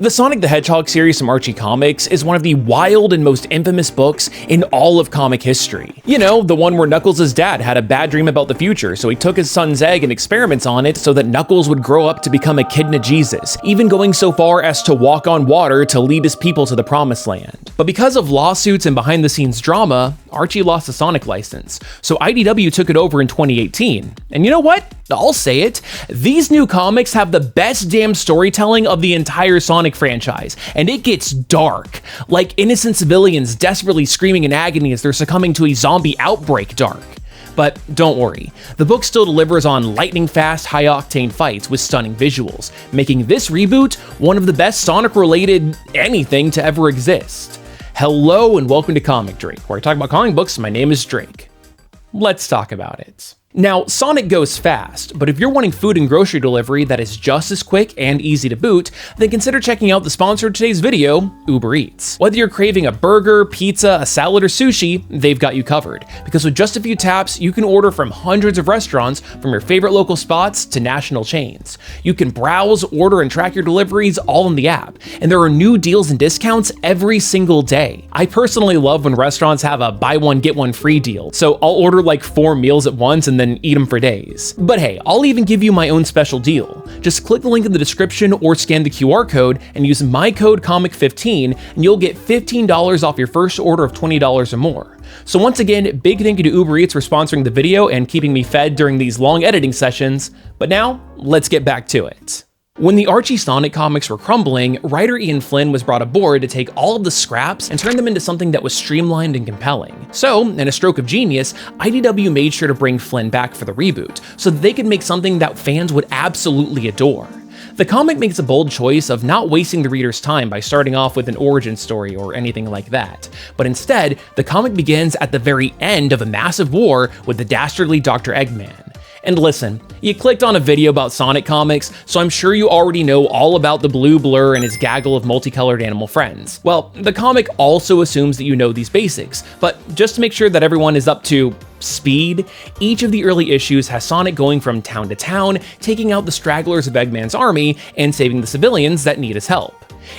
The Sonic the Hedgehog series from Archie Comics is one of the wild and most infamous books in all of comic history. You know, the one where Knuckles' dad had a bad dream about the future, so he took his son's egg and experiments on it so that Knuckles would grow up to become a kidna Jesus, even going so far as to walk on water to lead his people to the promised land. But because of lawsuits and behind-the-scenes drama, Archie lost the Sonic license, so IDW took it over in 2018. And you know what? I'll say it, these new comics have the best damn storytelling of the entire Sonic franchise, and it gets dark, like innocent civilians desperately screaming in agony as they're succumbing to a zombie outbreak dark. But don't worry, the book still delivers on lightning-fast, high-octane fights with stunning visuals, making this reboot one of the best Sonic-related anything to ever exist. Hello and welcome to Comic Drake, where I talk about comic books. My name is Drake. Let's talk about it. Now, Sonic goes fast, but if you're wanting food and grocery delivery that is just as quick and easy to boot, then consider checking out the sponsor of today's video, Uber Eats. Whether you're craving a burger, pizza, a salad, or sushi, they've got you covered. Because with just a few taps, you can order from hundreds of restaurants, from your favorite local spots to national chains. You can browse, order, and track your deliveries all in the app, and there are new deals and discounts every single day. I personally love when restaurants have a buy one, get one free deal, so I'll order like 4 meals at once and then eat them for days. But hey, I'll even give you my own special deal. Just click the link in the description or scan the QR code and use my code COMIC15 and you'll get $15 off your first order of $20 or more. So once again, big thank you to Uber Eats for sponsoring the video and keeping me fed during these long editing sessions. But now, let's get back to it. When the Archie Sonic comics were crumbling, writer Ian Flynn was brought aboard to take all of the scraps and turn them into something that was streamlined and compelling. So, in a stroke of genius, IDW made sure to bring Flynn back for the reboot, so that they could make something that fans would absolutely adore. The comic makes a bold choice of not wasting the reader's time by starting off with an origin story or anything like that, but instead, the comic begins at the very end of a massive war with the dastardly Dr. Eggman. And listen, you clicked on a video about Sonic comics, so I'm sure you already know all about the blue blur and his gaggle of multicolored animal friends. Well, the comic also assumes that you know these basics, but just to make sure that everyone is up to speed, each of the early issues has Sonic going from town to town, taking out the stragglers of Eggman's army, and saving the civilians that need his help.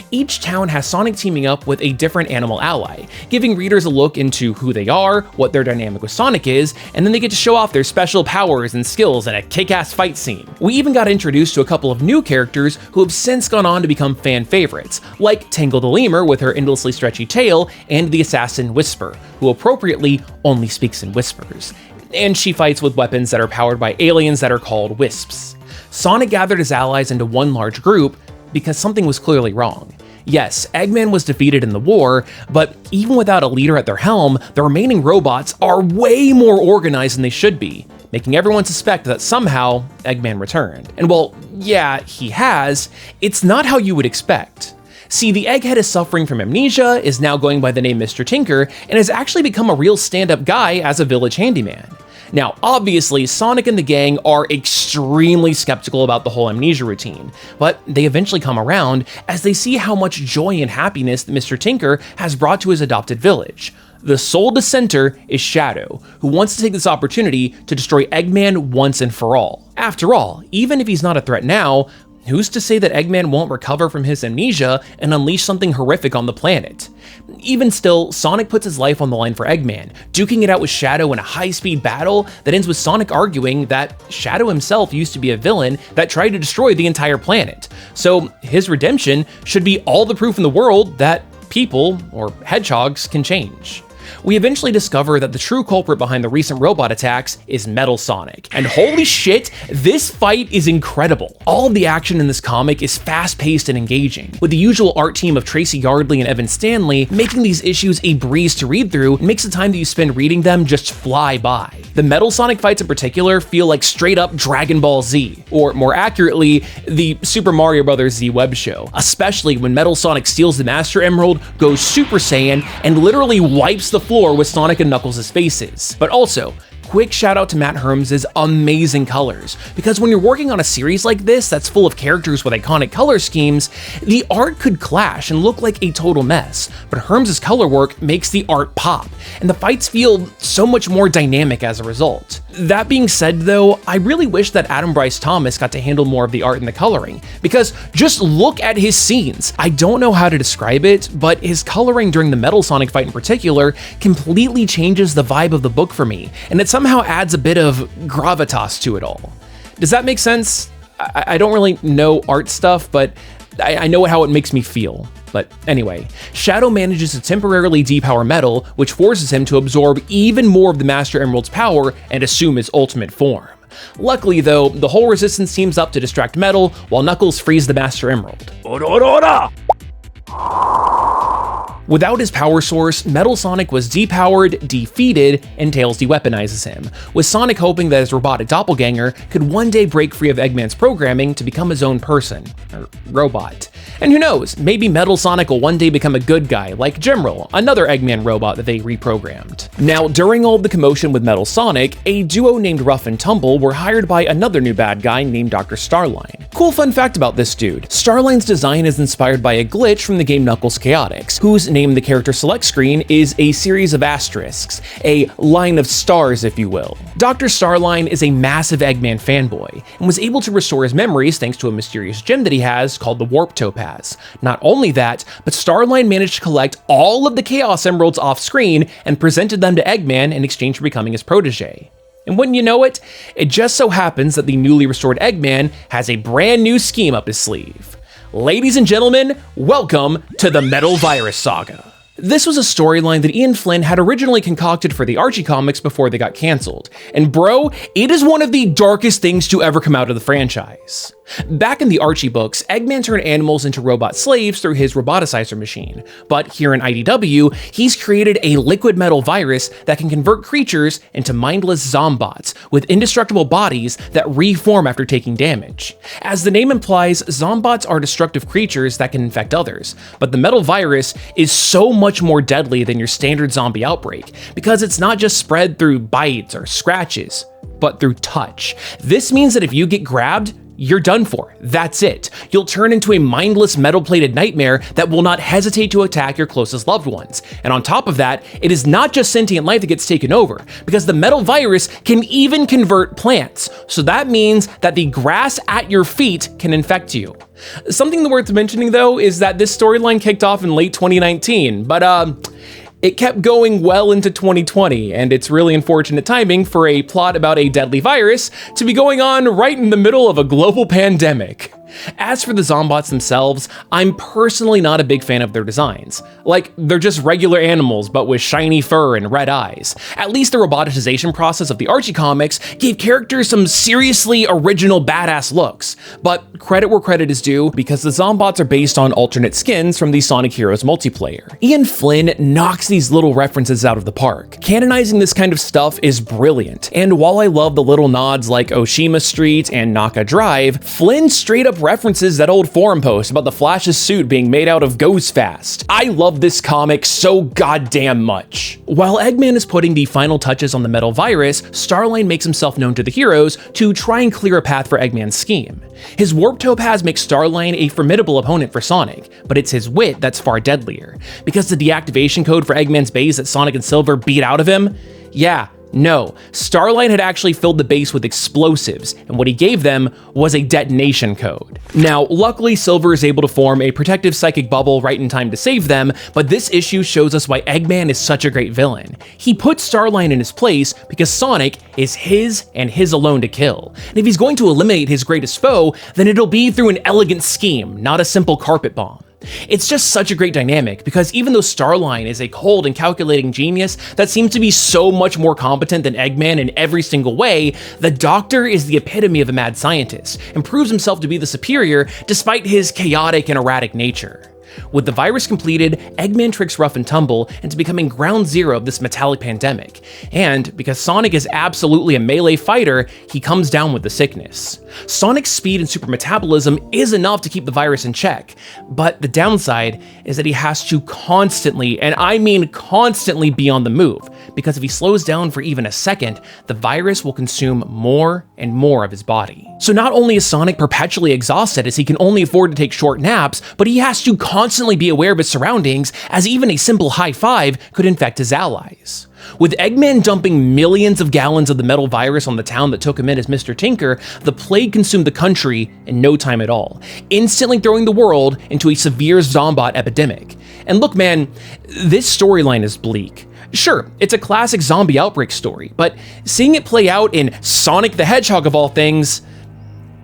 Each town has Sonic teaming up with a different animal ally, giving readers a look into who they are, what their dynamic with Sonic is, and then they get to show off their special powers and skills in a kick-ass fight scene. We even got introduced to a couple of new characters who have since gone on to become fan favorites, like Tangle the Lemur with her endlessly stretchy tail, and the assassin Whisper, who appropriately only speaks in whispers. And she fights with weapons that are powered by aliens that are called Wisps. Sonic gathered his allies into one large group, because something was clearly wrong. Yes, Eggman was defeated in the war, but even without a leader at their helm, the remaining robots are way more organized than they should be, making everyone suspect that somehow Eggman returned. And well, yeah, he has, it's not how you would expect. See, the Egghead is suffering from amnesia, is now going by the name Mr. Tinker, and has actually become a real stand-up guy as a village handyman. Now, obviously, Sonic and the gang are extremely skeptical about the whole amnesia routine, but they eventually come around as they see how much joy and happiness that Mr. Tinker has brought to his adopted village. The sole dissenter is Shadow, who wants to take this opportunity to destroy Eggman once and for all. After all, even if he's not a threat now, who's to say that Eggman won't recover from his amnesia and unleash something horrific on the planet? Even still, Sonic puts his life on the line for Eggman, duking it out with Shadow in a high-speed battle that ends with Sonic arguing that Shadow himself used to be a villain that tried to destroy the entire planet. So his redemption should be all the proof in the world that people, or hedgehogs, can change. We eventually discover that the true culprit behind the recent robot attacks is Metal Sonic. And holy shit, this fight is incredible. All of the action in this comic is fast-paced and engaging, with the usual art team of Tracy Yardley and Evan Stanley making these issues a breeze to read through and makes the time that you spend reading them just fly by. The Metal Sonic fights in particular feel like straight-up Dragon Ball Z, or more accurately, the Super Mario Bros. Z web show, especially when Metal Sonic steals the Master Emerald, goes Super Saiyan, and literally wipes the floor with Sonic and Knuckles' faces. But also, quick shout out to Matt Herms' amazing colors, because when you're working on a series like this that's full of characters with iconic color schemes, the art could clash and look like a total mess, but Herms' color work makes the art pop, and the fights feel so much more dynamic as a result. That being said though, I really wish that Adam Bryce Thomas got to handle more of the art and the coloring, because just look at his scenes. I don't know how to describe it, but his coloring during the Metal Sonic fight in particular completely changes the vibe of the book for me, and it somehow adds a bit of gravitas to it all. Does that make sense? I don't really know art stuff, but I know how it makes me feel. But anyway, Shadow manages to temporarily depower Metal, which forces him to absorb even more of the Master Emerald's power and assume his ultimate form. Luckily though, the whole resistance teams up to distract Metal, while Knuckles frees the Master Emerald. Without his power source, Metal Sonic was depowered, defeated, and Tails de-weaponizes him, with Sonic hoping that his robotic doppelganger could one day break free of Eggman's programming to become his own person, or robot. And who knows, maybe Metal Sonic will one day become a good guy, like Gemroll, another Eggman robot that they reprogrammed. Now, during all of the commotion with Metal Sonic, a duo named Rough and Tumble were hired by another new bad guy named Dr. Starline. Cool fun fact about this dude, Starline's design is inspired by a glitch from the game Knuckles Chaotix, whose name in the character select screen is a series of asterisks, a line of stars if you will. Dr. Starline is a massive Eggman fanboy, and was able to restore his memories thanks to a mysterious gem that he has called the Warp Topaz. Not only that, but Starline managed to collect all of the Chaos Emeralds off screen and presented them to Eggman in exchange for becoming his protege. And wouldn't you know it, it just so happens that the newly restored Eggman has a brand new scheme up his sleeve. Ladies and gentlemen, welcome to the Metal Virus Saga. This was a storyline that Ian Flynn had originally concocted for the Archie comics before they got cancelled, and bro, it is one of the darkest things to ever come out of the franchise. Back in the Archie books, Eggman turned animals into robot slaves through his roboticizer machine, but here in IDW, he's created a liquid metal virus that can convert creatures into mindless zombots with indestructible bodies that reform after taking damage. As the name implies, zombots are destructive creatures that can infect others, but the metal virus is so much more deadly than your standard zombie outbreak, because it's not just spread through bites or scratches, but through touch. This means that if you get grabbed, you're done for. That's it. You'll turn into a mindless metal-plated nightmare that will not hesitate to attack your closest loved ones. And on top of that, it is not just sentient life that gets taken over, because the metal virus can even convert plants. So that means that the grass at your feet can infect you. Something worth mentioning though is that this storyline kicked off in late 2019, but it kept going well into 2020, and it's really unfortunate timing for a plot about a deadly virus to be going on right in the middle of a global pandemic. As for the zombots themselves, I'm personally not a big fan of their designs. Like, they're just regular animals, but with shiny fur and red eyes. At least the roboticization process of the Archie comics gave characters some seriously original badass looks. But credit where credit is due, because the zombots are based on alternate skins from the Sonic Heroes multiplayer. Ian Flynn knocks these little references out of the park. Canonizing this kind of stuff is brilliant, and while I love the little nods like Oshima Street and Naka Drive, Flynn straight up references that old forum post about the Flash's suit being made out of Goes Fast. I love this comic so goddamn much. While Eggman is putting the final touches on the metal virus, Starline makes himself known to the heroes to try and clear a path for Eggman's scheme. His Warp Topaz makes Starline a formidable opponent for Sonic, but it's his wit that's far deadlier. Because the deactivation code for Eggman's base that Sonic and Silver beat out of him? Yeah. No, Starline had actually filled the base with explosives, and what he gave them was a detonation code. Now, luckily Silver is able to form a protective psychic bubble right in time to save them, but this issue shows us why Eggman is such a great villain. He put Starline in his place because Sonic is his and his alone to kill. And if he's going to eliminate his greatest foe, then it'll be through an elegant scheme, not a simple carpet bomb. It's just such a great dynamic, because even though Starline is a cold and calculating genius that seems to be so much more competent than Eggman in every single way, the Doctor is the epitome of a mad scientist, and proves himself to be the superior despite his chaotic and erratic nature. With the virus completed, Eggman tricks Rough and Tumble into becoming ground zero of this metallic pandemic, and because Sonic is absolutely a melee fighter, he comes down with the sickness. Sonic's speed and super metabolism is enough to keep the virus in check, but the downside is that he has to constantly, and I mean constantly, be on the move, because if he slows down for even a second, the virus will consume more and more of his body. So not only is Sonic perpetually exhausted as he can only afford to take short naps, but he has to constantly be aware of his surroundings, as even a simple high five could infect his allies. With Eggman dumping millions of gallons of the metal virus on the town that took him in as Mr. Tinker, the plague consumed the country in no time at all, instantly throwing the world into a severe zombot epidemic. And look, man, this storyline is bleak. Sure, it's a classic zombie outbreak story, but seeing it play out in Sonic the Hedgehog of all things,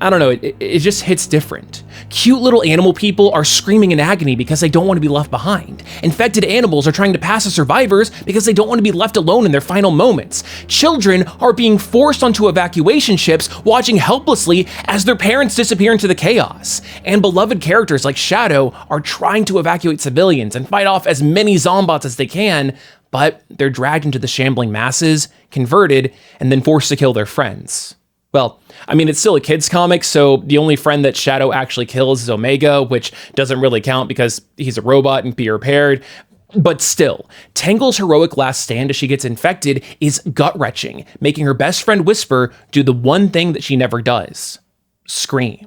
I don't know, it just hits different. Cute little animal people are screaming in agony because they don't want to be left behind. Infected animals are trying to pass as survivors because they don't want to be left alone in their final moments. Children are being forced onto evacuation ships, watching helplessly as their parents disappear into the chaos. And beloved characters like Shadow are trying to evacuate civilians and fight off as many zombots as they can, but they're dragged into the shambling masses, converted, and then forced to kill their friends. Well, I mean, it's still a kid's comic, so the only friend that Shadow actually kills is Omega, which doesn't really count because he's a robot and can be repaired. But still, Tangle's heroic last stand as she gets infected is gut-wrenching, making her best friend Whisper do the one thing that she never does: scream.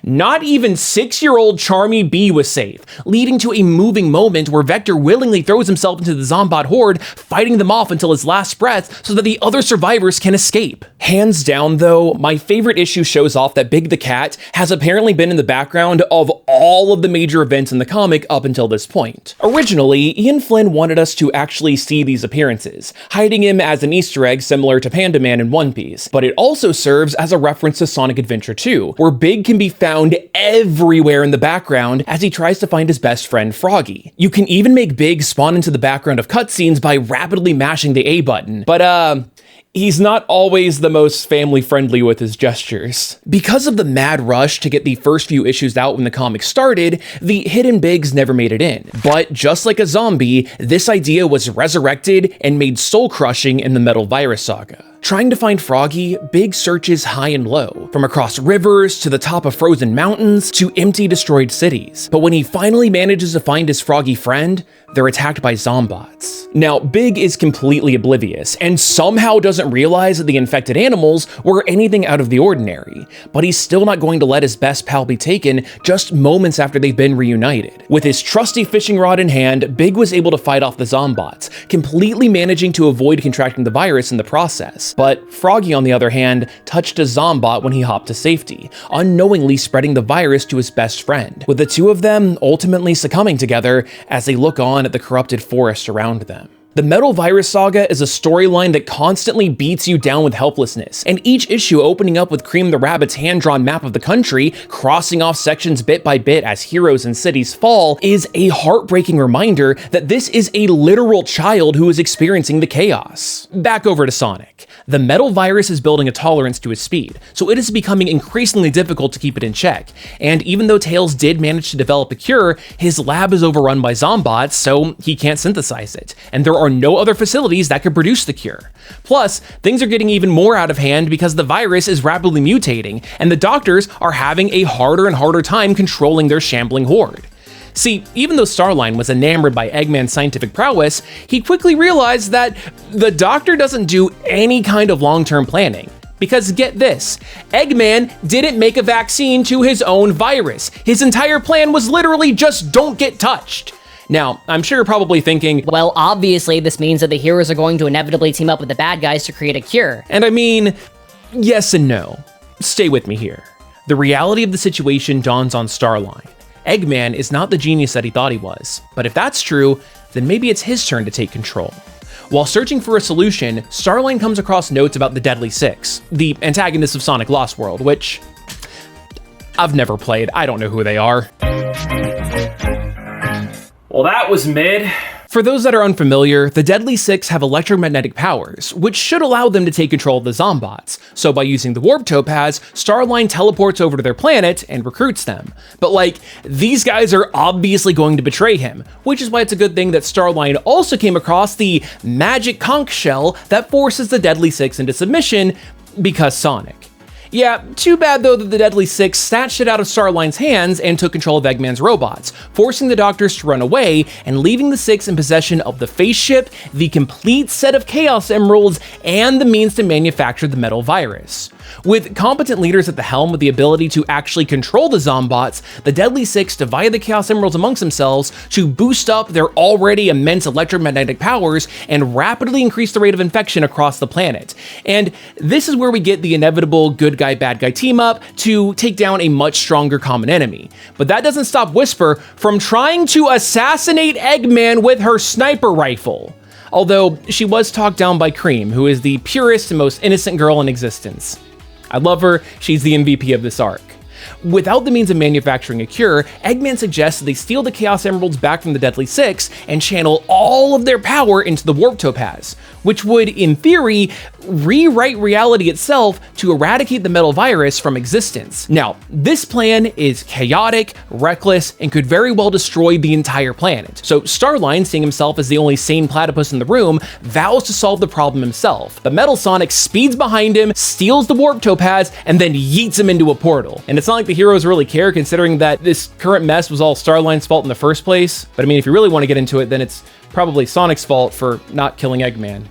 Not even 6-year-old Charmy B was safe, leading to a moving moment where Vector willingly throws himself into the Zombot horde, fighting them off until his last breath so that the other survivors can escape. Hands down though, my favorite issue shows off that Big the Cat has apparently been in the background of all of the major events in the comic up until this point. Originally, Ian Flynn wanted us to actually see these appearances, hiding him as an Easter egg similar to Panda Man in One Piece, but it also serves as a reference to Sonic Adventure 2, where Big can be found everywhere in the background as he tries to find his best friend Froggy. You can even make Big spawn into the background of cutscenes by rapidly mashing the A button, but he's not always the most family-friendly with his gestures. Because of the mad rush to get the first few issues out when the comic started, the hidden Bigs never made it in. But just like a zombie, this idea was resurrected and made soul-crushing in the Metal Virus Saga. Trying to find Froggy, Big searches high and low, from across rivers to the top of frozen mountains to empty destroyed cities. But when he finally manages to find his Froggy friend, they're attacked by zombots. Now, Big is completely oblivious and somehow doesn't realize that the infected animals were anything out of the ordinary, but he's still not going to let his best pal be taken just moments after they've been reunited. With his trusty fishing rod in hand, Big was able to fight off the zombots, completely managing to avoid contracting the virus in the process. But Froggy, on the other hand, touched a zombot when he hopped to safety, unknowingly spreading the virus to his best friend, with the two of them ultimately succumbing together as they look on at the corrupted forest around them. The Metal Virus Saga is a storyline that constantly beats you down with helplessness, and each issue opening up with Cream the Rabbit's hand-drawn map of the country, crossing off sections bit by bit as heroes and cities fall, is a heartbreaking reminder that this is a literal child who is experiencing the chaos. Back over to Sonic. The metal virus is building a tolerance to his speed, so it is becoming increasingly difficult to keep it in check, and even though Tails did manage to develop a cure, his lab is overrun by zombots, so he can't synthesize it, and there are no other facilities that could produce the cure. Plus, things are getting even more out of hand because the virus is rapidly mutating, and the doctors are having a harder and harder time controlling their shambling horde. See, even though Starline was enamored by Eggman's scientific prowess, he quickly realized that the Doctor doesn't do any kind of long-term planning. Because get this, Eggman didn't make a vaccine to his own virus. His entire plan was literally just don't get touched. Now, I'm sure you're probably thinking, well, obviously this means that the heroes are going to inevitably team up with the bad guys to create a cure. And I mean, yes and no. Stay with me here. The reality of the situation dawns on Starline. Eggman is not the genius that he thought he was, but if that's true, then maybe it's his turn to take control. While searching for a solution, Starline comes across notes about the Deadly Six, the antagonists of Sonic Lost World, which I've never played. I don't know who they are. Well, that was mid. For those that are unfamiliar, the Deadly Six have electromagnetic powers, which should allow them to take control of the zombots. So by using the Warp Topaz, Starline teleports over to their planet and recruits them. But like, these guys are obviously going to betray him, which is why it's a good thing that Starline also came across the magic conch shell that forces the Deadly Six into submission, because Sonic. Yeah, too bad though that the Deadly Six snatched it out of Starline's hands and took control of Eggman's robots, forcing the doctors to run away and leaving the Six in possession of the face ship, the complete set of Chaos Emeralds, and the means to manufacture the Metal Virus. With competent leaders at the helm with the ability to actually control the Zombots, the Deadly Six divided the Chaos Emeralds amongst themselves to boost up their already immense electromagnetic powers and rapidly increase the rate of infection across the planet. And this is where we get the inevitable good guy, bad guy team up to take down a much stronger common enemy. But that doesn't stop Whisper from trying to assassinate Eggman with her sniper rifle. Although she was talked down by Cream, who is the purest and most innocent girl in existence. I love her, she's the MVP of this arc. Without the means of manufacturing a cure, Eggman suggests that they steal the Chaos Emeralds back from the Deadly Six and channel all of their power into the Warp Topaz, which would, in theory, rewrite reality itself to eradicate the Metal Virus from existence. Now, this plan is chaotic, reckless, and could very well destroy the entire planet. So Starline, seeing himself as the only sane platypus in the room, vows to solve the problem himself. The Metal Sonic speeds behind him, steals the Warp Topaz, and then yeets him into a portal. And it's not like the heroes really care, considering that this current mess was all Starline's fault in the first place. But I mean, if you really want to get into it, then it's probably Sonic's fault for not killing Eggman.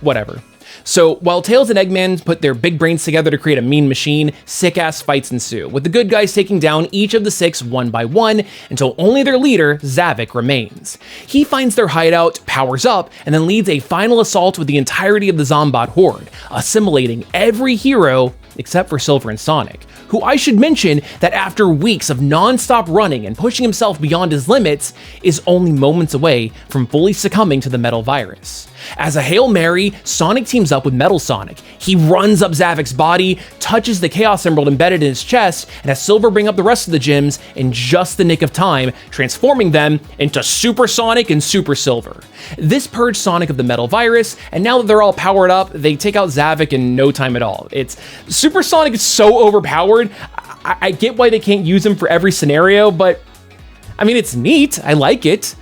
Whatever. So while Tails and Eggman put their big brains together to create a mean machine, sick-ass fights ensue, with the good guys taking down each of the Six one by one until only their leader, Zavik, remains. He finds their hideout, powers up, and then leads a final assault with the entirety of the Zombot horde, assimilating every hero except for Silver and Sonic, who I should mention that after weeks of non-stop running and pushing himself beyond his limits, is only moments away from fully succumbing to the Metal Virus. As a Hail Mary, Sonic teams up with Metal Sonic. He runs up Zavik's body, touches the Chaos Emerald embedded in his chest, and has Silver bring up the rest of the gems in just the nick of time, transforming them into Super Sonic and Super Silver. This purged Sonic of the Metal Virus, and now that they're all powered up, they take out Zavik in no time at all. Super Sonic is so overpowered, I get why they can't use him for every scenario, but I mean, it's neat, I like it.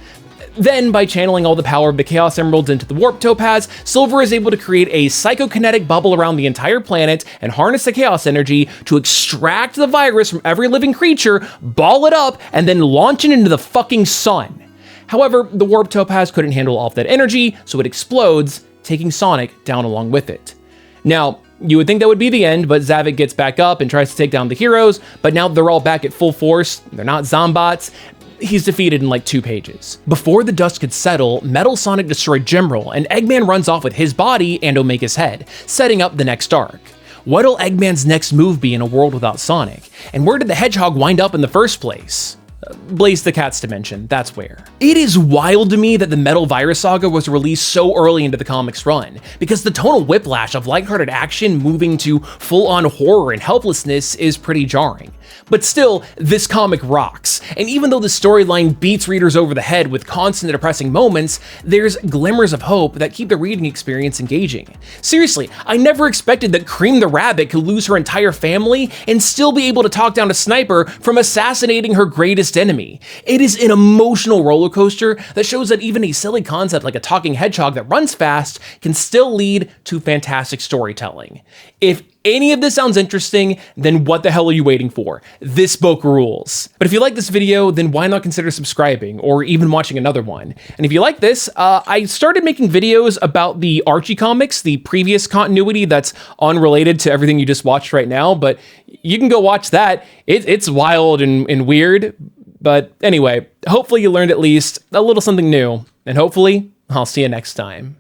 Then, by channeling all the power of the Chaos Emeralds into the Warp Topaz, Silver is able to create a psychokinetic bubble around the entire planet and harness the Chaos Energy to extract the virus from every living creature, ball it up, and then launch it into the fucking sun. However, the Warp Topaz couldn't handle all of that energy, so it explodes, taking Sonic down along with it. Now, you would think that would be the end, but Zavik gets back up and tries to take down the heroes, but now they're all back at full force, they're not Zombots. He's defeated in like 2 pages. Before the dust could settle, Metal Sonic destroyed Gemroll, and Eggman runs off with his body and Omega's head, setting up the next arc. What'll Eggman's next move be in a world without Sonic? And where did the Hedgehog wind up in the first place? Blaze the Cat's dimension, that's where. It is wild to me that the Metal Virus Saga was released so early into the comics run, because the tonal whiplash of lighthearted action moving to full-on horror and helplessness is pretty jarring. But still, this comic rocks, and even though the storyline beats readers over the head with constant depressing moments, there's glimmers of hope that keep the reading experience engaging. Seriously, I never expected that Cream the Rabbit could lose her entire family and still be able to talk down a sniper from assassinating her greatest enemy. It is an emotional roller coaster that shows that even a silly concept like a talking hedgehog that runs fast can still lead to fantastic storytelling. If any of this sounds interesting, then what the hell are you waiting for? This book rules. But if you like this video, then why not consider subscribing or even watching another one? And if you like this, I started making videos about the Archie comics, the previous continuity that's unrelated to everything you just watched right now, but you can go watch that. It's wild and weird. But anyway, hopefully you learned at least a little something new, and hopefully I'll see you next time.